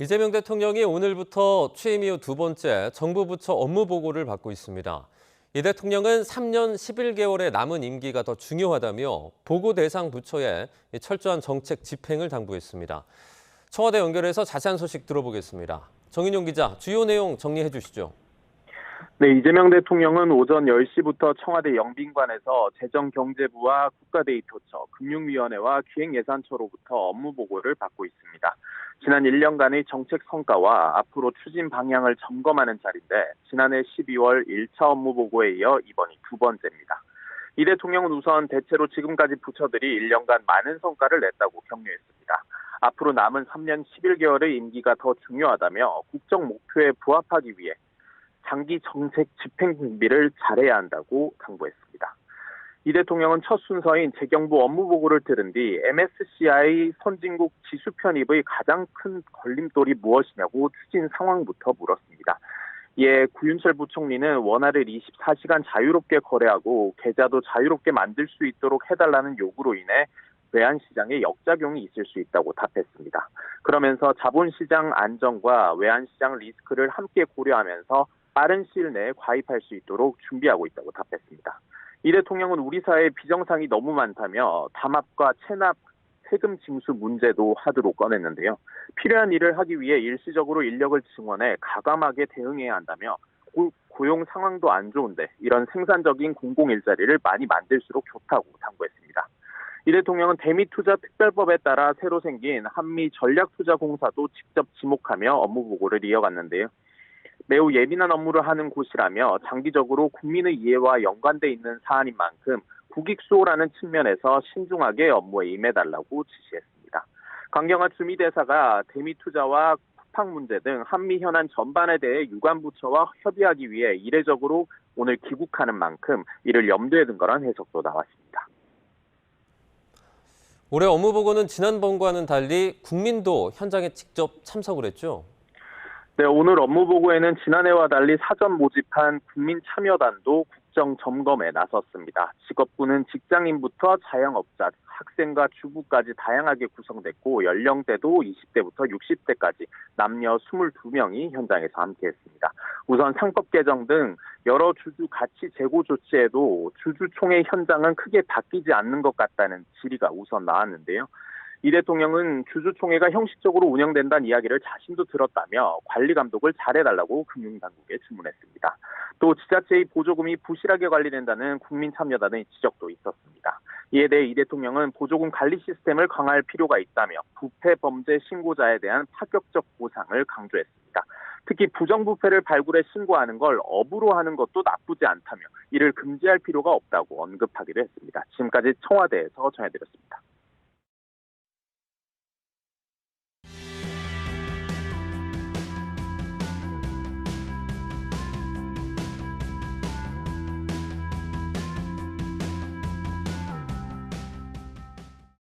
이재명 대통령이 오늘부터 취임 이후 두 번째 정부 부처 업무 보고를 받고 있습니다. 이 대통령은 3년 11개월의 남은 임기가 더 중요하다며 보고 대상 부처에 철저한 정책 집행을 당부했습니다. 청와대 연결해서 자세한 소식 들어보겠습니다. 정인용 기자, 주요 내용 정리해 주시죠. 네, 이재명 대통령은 오전 10시부터 청와대 영빈관에서 재정경제부와 국가데이터처, 금융위원회와 기획예산처로부터 업무 보고를 받고 있습니다. 지난 1년간의 정책 성과와 앞으로 추진 방향을 점검하는 자리인데 지난해 12월 1차 업무 보고에 이어 이번이 두 번째입니다. 이 대통령은 우선 대체로 지금까지 부처들이 1년간 많은 성과를 냈다고 격려했습니다. 앞으로 남은 3년 11개월의 임기가 더 중요하다며 국정 목표에 부합하기 위해 장기 정책 집행 준비를 잘해야 한다고 당부했습니다. 이 대통령은 첫 순서인 재경부 업무 보고를 들은 뒤 MSCI 선진국 지수 편입의 가장 큰 걸림돌이 무엇이냐고 추진 상황부터 물었습니다. 이에 구윤철 부총리는 원화를 24시간 자유롭게 거래하고 계좌도 자유롭게 만들 수 있도록 해달라는 요구로 인해 외환시장에 역작용이 있을 수 있다고 답했습니다. 그러면서 자본시장 안정과 외환시장 리스크를 함께 고려하면서 빠른 시일 내에 가입할 수 있도록 준비하고 있다고 답했습니다. 이 대통령은 우리 사회에 비정상이 너무 많다며 담합과 체납, 세금 징수 문제도 하드로 꺼냈는데요. 필요한 일을 하기 위해 일시적으로 인력을 증원해 가감하게 대응해야 한다며 고용 상황도 안 좋은데 이런 생산적인 공공일자리를 많이 만들수록 좋다고 당부했습니다. 이 대통령은 대미투자특별법에 따라 새로 생긴 한미전략투자공사도 직접 지목하며 업무 보고를 이어갔는데요. 매우 예민한 업무를 하는 곳이라며 장기적으로 국민의 이해와 연관돼 있는 사안인 만큼 국익수호라는 측면에서 신중하게 업무에 임해달라고 지시했습니다. 강경화 주미대사가 대미투자와 쿠팡 문제 등 한미 현안 전반에 대해 유관부처와 협의하기 위해 이례적으로 오늘 귀국하는 만큼 이를 염두에 둔 거란 해석도 나왔습니다. 올해 업무 보고는 지난번과는 달리 국민도 현장에 직접 참석을 했죠. 네, 오늘 업무 보고에는 지난해와 달리 사전 모집한 국민참여단도 국정점검에 나섰습니다. 직업군은 직장인부터 자영업자, 학생과 주부까지 다양하게 구성됐고 연령대도 20대부터 60대까지 남녀 22명이 현장에서 함께했습니다. 우선 상법 개정 등 여러 주주 가치 제고 조치에도 주주총회 현장은 크게 바뀌지 않는 것 같다는 질의가 우선 나왔는데요. 이 대통령은 주주총회가 형식적으로 운영된다는 이야기를 자신도 들었다며 관리 감독을 잘해달라고 금융당국에 주문했습니다. 또 지자체의 보조금이 부실하게 관리된다는 국민참여단의 지적도 있었습니다. 이에 대해 이 대통령은 보조금 관리 시스템을 강화할 필요가 있다며 부패 범죄 신고자에 대한 파격적 보상을 강조했습니다. 특히 부정부패를 발굴해 신고하는 걸 업으로 하는 것도 나쁘지 않다며 이를 금지할 필요가 없다고 언급하기도 했습니다. 지금까지 청와대에서 전해드렸습니다.